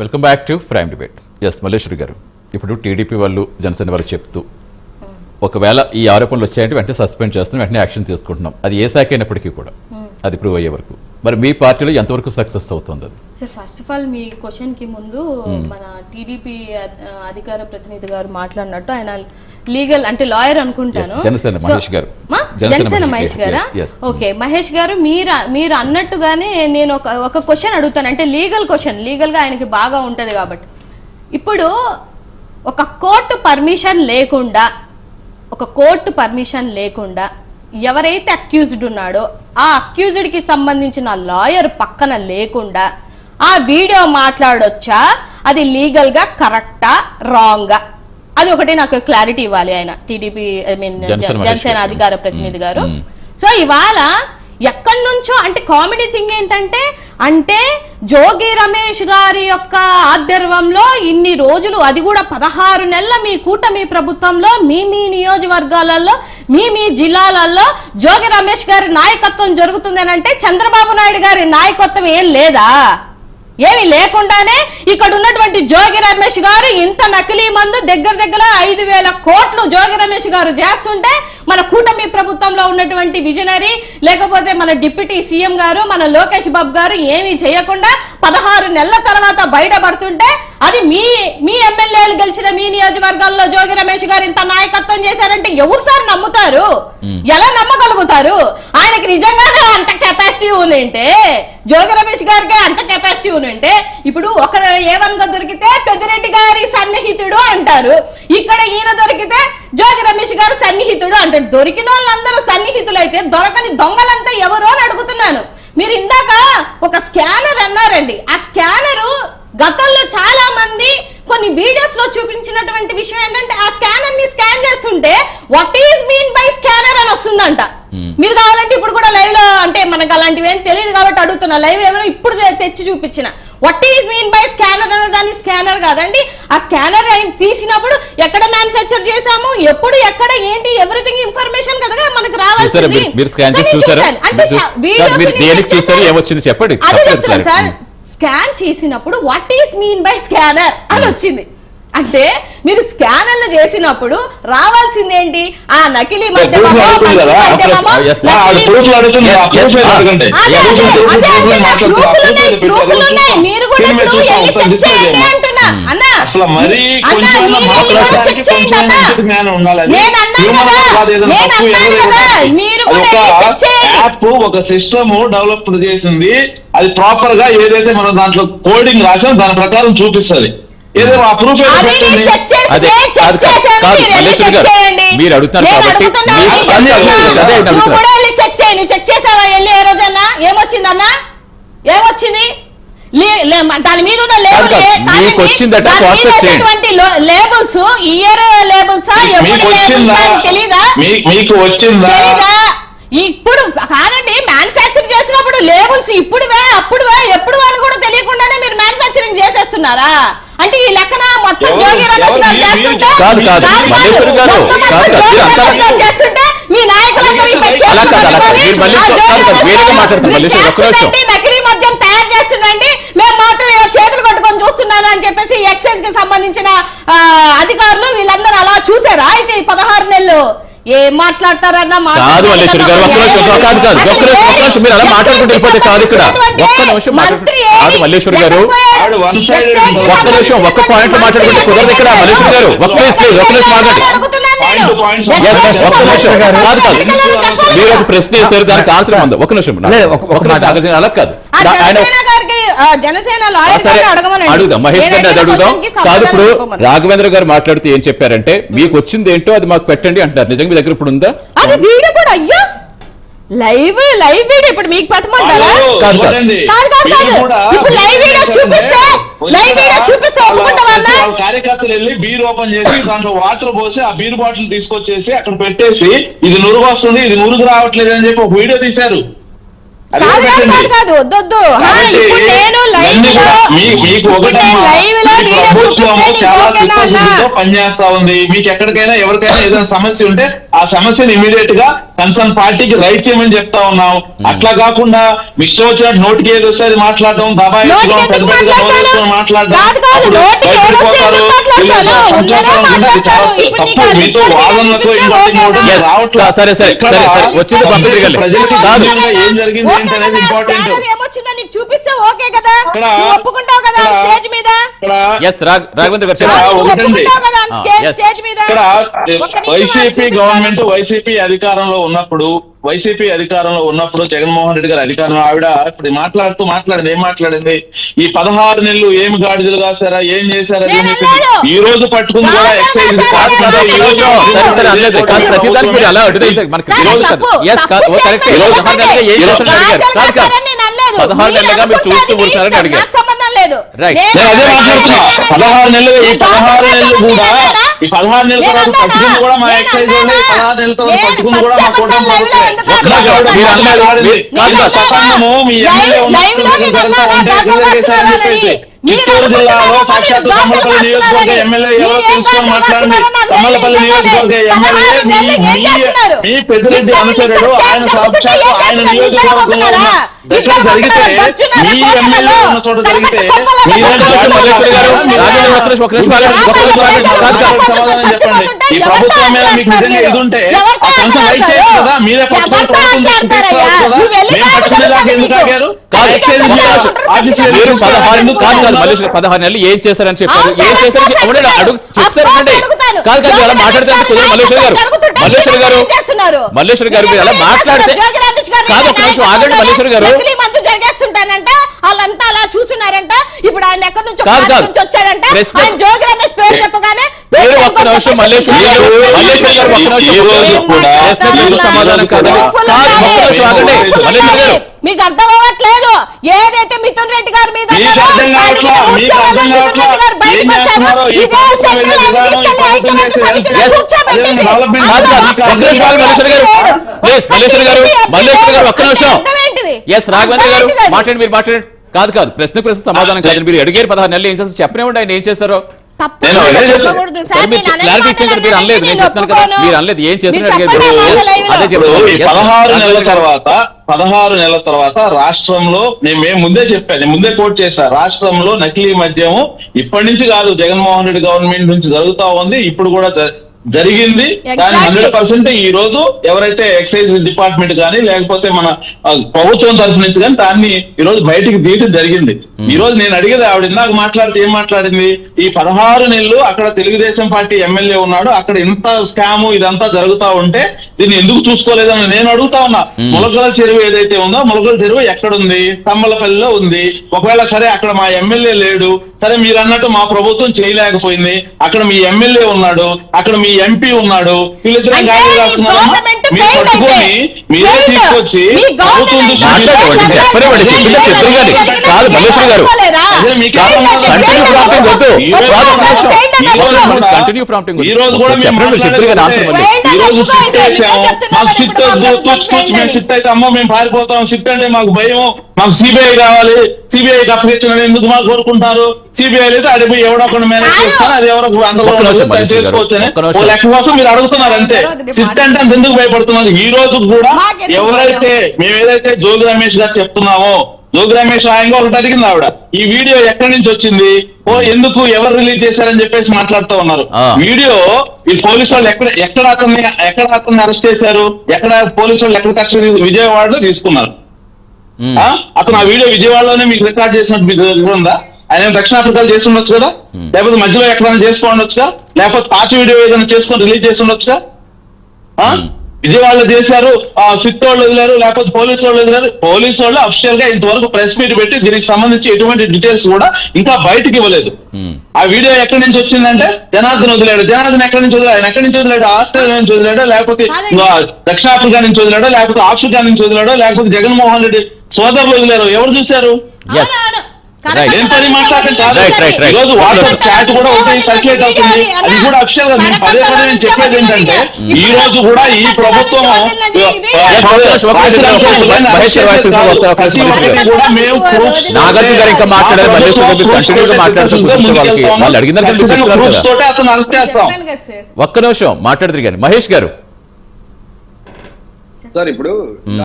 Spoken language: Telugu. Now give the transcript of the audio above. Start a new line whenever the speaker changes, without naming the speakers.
Welcome back to Prime Debate. S Malleswari garu, ఇప్పుడు టీడీపీ వాళ్ళు జనసేన వాళ్ళు చెప్తూ ఒకవేళ ఈ ఆరోపణలు వచ్చాయంటే వెంటనే సస్పెండ్ చేస్తున్నాం, వెంటనే యాక్షన్ తీసుకుంటున్నాం, అది ఏ శాఖ అయినప్పటికీ కూడా అది ప్రూవ్ అయ్యే వరకు మరి మీ పార్టీలో ఎంతవరకు సక్సెస్ అవుతుంది అది?
Sir first of all me question కి ముందు మన టీడీపీ అధికార ప్రతినిధి గారు మాట్లాడినట్టు ఆయన లీగల్ అంటే లాయర్ అనుకుంటాను,
జనసేన మహేష్ గారు.
జనసేన మహేష్ గారా? ఓకే మహేష్ గారు, మీరు అన్నట్టుగానే నేను ఒక క్వశ్చన్ అడుగుతాను, అంటే లీగల్ క్వశ్చన్, లీగల్ గా ఆయనకి బాగా ఉంటది కాబట్టి. ఇప్పుడు ఒక కోర్టు పర్మిషన్ లేకుండా ఎవరైతే అక్యూజ్డ్ ఉన్నాడో ఆ అక్యూజ్డ్ కి సంబంధించిన లాయర్ పక్కన లేకుండా ఆ వీడియో మాట్లాడొచ్చా? అది లీగల్ గా కరెక్టా రాంగా? అది ఒకటి నాకు క్లారిటీ ఇవ్వాలి ఆయన టీడీపీ జనసేన అధికార ప్రతినిధి గారు. సో ఇవాళ ఎక్కడి నుంచో అంటే కామెడీ థింగ్ ఏంటంటే అంటే జోగి రమేష్ గారి యొక్క ఆధ్వర్యంలో ఇన్ని రోజులు, అది కూడా 16 నెలల మీ కూటమి ప్రభుత్వంలో మీ నియోజకవర్గాలలో మీ జిల్లాలలో జోగి రమేష్ గారి నాయకత్వం జరుగుతుంది అని అంటే చంద్రబాబు నాయుడు గారి నాయకత్వం ఏం లేదా? ఏమి లేకుండానే ఇక్కడ ఉన్నటువంటి జోగి రమేష్ గారు ఇంత నకిలీ మందు దగ్గర 5,000 కోట్లు జోగి రమేష్ గారు చేస్తుంటే మన కూటమి ప్రభుత్వంలో ఉన్నటువంటి విజనరీ లేకపోతే మన డిప్యూటీ సీఎం గారు మన లోకేష్ బాబు గారు ఏమీ చేయకుండా 16 నెలల తర్వాత బయటపడుతుంటే అది మీ ఎమ్మెల్యేలు గెలిచిన మీ నియోజకవర్గాల్లో జోగి రమేష్ గారు ఇంత నాయకత్వం చేశారంటే ఎవరు సార్ నమ్ముతారు? ఎలా నమ్మగలుగుతారు? ఆయనకి నిజంగానే అంత కెపాసిటీ ఉందంటే, జోగి రమేష్ గారికి అంత కెపాసిటీ ఉందంటే, ఇప్పుడు ఒకరు ఏవన్గా దొరికితే పెద్దిరెడ్డి గారి సన్నిహితుడు అంటారు, ఇక్కడ ఈయన దొరికితే జోగి రమేష్ గారు సన్నిహితుడు అంటారు. దొరికిన వాళ్ళందరూ సన్నిహితులు అయితే దొరకని దొంగలంతా ఎవరో అని అడుగుతున్నాను. మీరు ఇందాక ఒక స్కానర్ అన్నారండి, ఆ స్కానరు గతంలో చాలా మంది కొన్ని వీడియోస్ లో చూపించినటువంటి విషయం ఏంటంటే ఆ స్కానర్ ని స్కాన్ చేస్తుంటే what is mean by scanner అని వస్తుందంట. మీరు కావాలంటే ఇప్పుడు కూడా లైవ్ లో, అంటే మనకు అలాంటివి ఏం తెలియదు కాబట్టి అడుగుతున్నా, లైవ్ ఏమైనా ఇప్పుడు తెచ్చి చూపించిన what is mean by scanner అనే దాన్ని స్కానర్ కాదండి. ఆ స్కానర్ తీసినప్పుడు ఎక్కడ మ్యానుఫ్యాక్చర్ చేసాము, ఎప్పుడు ఎక్కడ ఏంటి ఎవ్రీథింగ్ ఇన్ఫర్మేషన్ కదా మనకు రావాల్సింది. సార్ స్కాన్ చేసినప్పుడు what is mean by scanner అని వచ్చింది. అంటే మీరు స్కానర్లు చేసినప్పుడు రావాల్సింది ఏంటి? ఆ నకిలీ మద్యమమో మంచి మద్యమమో మీరు కూడా చెక్ చేయండి అంటున్నా. అన్నా చెక్ చేయండి అన్నా, నేను అన్నాను కదా, మీరు కూడా చెక్ చేయండి.
ఒక సిస్టమ్ డెవలప్ చేసింది, అది ప్రాపర్ గా ఏదైతే మనం దాంట్లో కోడింగ్ రాసాం దాని ప్రకారం చూపిస్తుంది. ఏదో ఆ ప్రూఫ్
మీరు అడుగుతున్నారు
చెక్ చేయి. నువ్వు చెక్ చేసావా వెళ్ళి ఏ రోజన్నా? ఏమొచ్చిందన్నా? ఏమొచ్చింది? దాని మీద ఉన్న లేబుల్స్ ఇయర్ లేబుల్స్ తెలీదా?
మీకు వచ్చిందా?
ఇప్పుడు కాదండి, మ్యానుఫ్యాక్చర్ చేసినప్పుడు లేబుల్స్ ఇప్పుడువే అప్పుడువే ఎప్పుడు అని కూడా తెలియకుండానే మీరు మ్యానుఫ్యాక్చరింగ్ చేసేస్తున్నారా? అంటే ఈ లెక్కన మొత్తం జోగి రమేష్ గారు చేస్తుంటే మీ నాయకులందరూ నకిలీ మద్యం తయారు చేస్తుండండి, మేము మాత్రం చేతులు కట్టుకొని చూస్తున్నాను అని చెప్పేసి ఎక్సైజ్ కి సంబంధించిన అధికారులు వీళ్ళందరూ అలా చూసారా? అయితే 16 నెలలు ఏం మాట్లాడతారన్నా
మల్లేశ్వరి గారు, ఒక్క నిమిషం ఒక్క పాయింట్ లో మాట్లాడుకుంటే కుదరదు ఇక్కడ. మల్లేశ్వరి గారు మీరు ఒక ప్రశ్న వేశారు, దానికి ఆన్సర్ ఉంది. ఒక నిమిషం అలా కాదు, అడుగుదాం మహేష్ గారిని, అది అడుగుదాం. కాదు ఇప్పుడు రాఘవేంద్ర గారు మాట్లాడుతూ ఏం చెప్పారంటే మీకు వచ్చింది ఏంటో అది మాకు పెట్టండి అంటున్నారు. నిజంగా మీ దగ్గర ఇప్పుడు ఉందా
అది వీడియో కూడా? అయ్యో లైవ్ వీడియో ఇప్పుడు మీకు పెట్టమంటారా? ఇప్పుడు లైవ్ వీడియో చూపిస్తే
కార్యకర్తలు వెళ్ళి బీర్ ఓపెన్ చేసి దాంట్లో వాటర్ పోసి ఆ బీర్ బాటిల్ తీసుకొచ్చేసి అక్కడ పెట్టేసి ఇది నురుగు వస్తుంది, ఇది నురుగు రావట్లేదు అని చెప్పి ఒక వీడియో తీశారు.
కాదు వద్దొద్దు. ఇప్పుడు నేను లైవ్
మీకు ఒకటమ్మా, ఈ ప్రభుత్వము చాలా చిత్తశుద్ధితో పనిచేస్తా ఉంది. మీకు ఎక్కడికైనా ఎవరికైనా ఏదైనా సమస్య ఉంటే ఆ సమస్యను ఇమీడియట్ గా కన్సర్న్ పార్టీకి రైట్ చేయమని చెప్తా ఉన్నాం. అట్లా కాకుండా మీ ఇష్టం వచ్చినట్టు నోటికి ఏదో వస్తే అది మాట్లాడడం, దబాయించడం, పెద్ద పెద్దగా నోరేసుకొని మాట్లాడడం, తప్పు. మీతో వాదనలతో రావట్లేదు.
సరే వచ్చింది పంపించగలి
ఏం జరిగింది ఏంటనేది ఇంపార్టెంట్.
చూపిస్తే ఓకే కదా, ఒప్పుకుంటావు కదా స్టేజ్ మీద.
రాఘవేంద్ర గారు
వైసీపీ గవర్నమెంట్, వైసీపీ అధికారంలో ఉన్నప్పుడు జగన్మోహన్ రెడ్డి గారు అధికారంలో ఆవిడ ఇప్పుడు మాట్లాడింది ఏం మాట్లాడింది? ఈ 16 నెలలు ఏమి గాడిదలు కాసారా, ఏం చేశారా, ఈ రోజు పట్టుకుంది కూడా ఎక్సైజ్
చూస్తూ ఊరుతారని అడిగారు.
16 నెలలు ఈ 16 నెలలు కూడా ఈ 16 నెలల తర్వాత పట్టుకుంది కూడా మా ఎక్సైజ్ వాళ్ళు, 16 నెలల తర్వాత పట్టుకుంది కూడా మా కూటమి ప్రభుత్వం. మీ ఎమ్మెల్యే చెప్పేసి చిత్తూరు జిల్లాలో సాక్షాత్తు తమ్మలపల్లి నియోజకవర్గ ఎమ్మెల్యే ఎవరో తెలుసుకొని మాట్లాడండి. తమ్మలపల్లి నియోజకవర్గ ఎమ్మెల్యే మీ పెద్దిరెడ్డి అనుచరుడు, ఆయన సాక్షాత్తు ఆయన నియోజకవర్గంలో ఉన్న దగ్గర జరిగితే, మీ ఎమ్మెల్యే ఉన్న చోట జరిగితే సమాధానం చెప్పండి. ఈ ప్రభుత్వం మీద మీకు నిజంగా ఇది ఉంటే ఆ కొంచెం రైట్ చేయొచ్చు కదా, మీరే పట్టుకొని ప్రభుత్వం తీసుకోవచ్చు కదా. మేము పట్టుకునేదాకా ఎందుకు ఆగారు?
16 నెలలు ఏం చేస్తారని చెప్పారు, ఏం చేస్తారని అడుగు చెప్తారండి. కాదు అలా మాట్లాడితే మల్లేశ్వరి గారు మీరు అలా మాట్లాడితే కాదు, ఒక నిమిషం ఆగండి మల్లేశ్వరి గారు.
జరిగేస్తుంటానంట, వాళ్ళంతా అలా చూస్తున్నారంట. ఇప్పుడు ఆయన ఎక్కడి నుంచి వచ్చాడంట, ఆయన జోగి రమేష్ పేరు చెప్పగానే
ఒక్క నిమిషం మల్లేశ్వరి గారు సమాధానం కాదండి. మల్లేశ్వరి గారు
మీకు అర్థం అవ్వట్లేదు. ఏదైతే మిథున్ రెడ్డి గారి మీద
మల్లేశ్వరి గారు ఒక్క నిమిషం. రాఘవేంద్ర గారు మాట్లాడండి, మీరు మాట్లాడండి. కాదు ప్రశ్న సమాధానం కాదండి. మీరు అడిగారు 16 నెలలు ఏం చేస్తారు చెప్పనివ్వండి, ఆయన ఏం చేస్తారో. క్లారిటీ ఇచ్చారు, మీరు అనలేదు. నేను చెప్తాను కదా, మీరు అనలేదు ఏం చేస్తున్నారు అడిగారు. అదే చెప్పారు.
16 నెలల తర్వాత రాష్ట్రంలో నేను ముందే కోట్ చేశా, రాష్ట్రంలో నకిలీ మద్యము ఇప్పటి నుంచి కాదు, జగన్మోహన్ రెడ్డి గవర్నమెంట్ నుంచి జరుగుతా ఉంది, ఇప్పుడు కూడా జరిగింది. దాని 100% ఈ రోజు ఎవరైతే ఎక్సైజ్ డిపార్ట్మెంట్ కానీ లేకపోతే మన ప్రభుత్వం తరఫు నుంచి కానీ దాన్ని ఈ రోజు బయటికి తీయటం జరిగింది. ఈ రోజు నేను అడిగేది ఆవిడ ఇందాక మాట్లాడితే ఏం మాట్లాడింది? ఈ 16 నెలలు అక్కడ తెలుగుదేశం పార్టీ ఎమ్మెల్యే ఉన్నాడు, అక్కడ ఇంత స్కాము ఇదంతా జరుగుతా ఉంటే దీన్ని ఎందుకు చూసుకోలేదని నేను అడుగుతా ఉన్నా. ములకల చెరువు ఏదైతే ఉందో, ములకల చెరువు ఎక్కడుంది? తమ్మలపల్లిలో ఉంది. ఒకవేళ సరే అక్కడ మా ఎమ్మెల్యే లేడు, సరే మీరు అన్నట్టు మా ప్రభుత్వం చేయలేకపోయింది, అక్కడ మీ ఎమ్మెల్యే ఉన్నాడు, అక్కడ మీ ఎంపీ ఉన్నాడు, వీళ్ళిద్దరం గాలి రాస్తున్నారు. మీరు పట్టుకొని మీరే తీసుకొచ్చి ప్రభుత్వం ఈ రోజు కూడా ఈ రోజు షిఫ్ట్ వేసాము. మాకు షిఫ్ట్ మేము షిఫ్ట్ అయితే అమ్మో మేము పారిపోతాం, షిఫ్ట్ అంటే మాకు భయం, మాకు సిబిఐ కావాలి, సిబిఐకి అప్పగించడం ఎందుకు మాకు కోరుకుంటారు? సిబిఐ అయితే అడిగి ఎవడో ఒకటి మేనేజ్ చేస్తాను, అది ఎవరో చేసుకోవచ్చని లెక్క కోసం మీరు అడుగుతున్నారు అంతే. సిట్ అంటే ఎందుకు భయపడుతున్నారు? ఈ రోజు కూడా ఎవరైతే మేమేదైతే జోగి రమేష్ గారు చెప్తున్నామో, జోగి రమేష్ ఆయనగా ఒకటి అడిగింది ఆవిడ, ఈ వీడియో ఎక్కడి నుంచి వచ్చింది, ఎందుకు ఎవరు రిలీజ్ చేశారని చెప్పేసి మాట్లాడుతూ ఉన్నారు. వీడియో ఈ పోలీసు వాళ్ళు ఎక్కడ అతన్ని అరెస్ట్ చేశారు, ఎక్కడ పోలీసు వాళ్ళు ఎక్కడ కస్టడీ విజయవాడలో తీసుకున్నారు. అతను ఆ వీడియో విజయవాడలోనే మీకు రికార్డ్ చేసినట్టు మీకు దగ్గర ఉందా? ఆయన దక్షిణాఫ్రికాలో చేసి ఉండొచ్చు కదా, లేకపోతే మధ్యలో ఎక్కడైనా చేసుకో ఉండొచ్చుగా, లేకపోతే పాత వీడియో ఏదైనా చేసుకొని రిలీజ్ చేసి ఉండొచ్చుగా. విజయవాడలో చేశారు, సిట్ వాళ్ళు వదిలేరు, లేకపోతే పోలీసు వాళ్ళు వదిలేరు. పోలీసు వాళ్ళు అఫిషియల్ గా ఇంతవరకు ప్రెస్ మీట్ పెట్టి దీనికి సంబంధించి ఎటువంటి డీటెయిల్స్ కూడా ఇంకా బయటకి ఇవ్వలేదు. ఆ వీడియో ఎక్కడి నుంచి వచ్చిందంటే జనార్దన్ వదిలాడు. జనార్దన్ ఎక్కడి నుంచి వదిలాడు? ఆయన ఎక్కడి నుంచి వదిలాడు? ఆస్ట్రేలియా నుంచి వదిలాడో, లేకపోతే దక్షిణాఫ్రికా నుంచి వదిలాడో, లేకపోతే ఆఫ్రికా నుంచి వదిలాడో, లేకపోతే జగన్మోహన్ రెడ్డి సోదరులు వదిలేరు. ఎవరు చూశారు?
Right.
ఏం పని మాట్లాడటం కాదు.
Right.
ఈ రోజు వాట్సాప్ చాట్ కూడా ఒకటి సర్క్యులేట్ అవుతుంది, అది కూడా అఫిషియల్ గా నేను పదే నేను చెప్పేది ఏంటంటే ఈ రోజు కూడా ఈ ప్రభుత్వం
నాగార్జున గారు ఇంకా మాట్లాడారు, మల్లేశ్వర గారు కంటిన్యూగా మాట్లాడుతూ వాళ్ళు అడిగిన
అతను అరెస్ట్ చేస్తాం.
ఒక్క నిమిషం మాట్లాడుతున్నారు కానీ మహేష్ గారు
సార్ ఇప్పుడు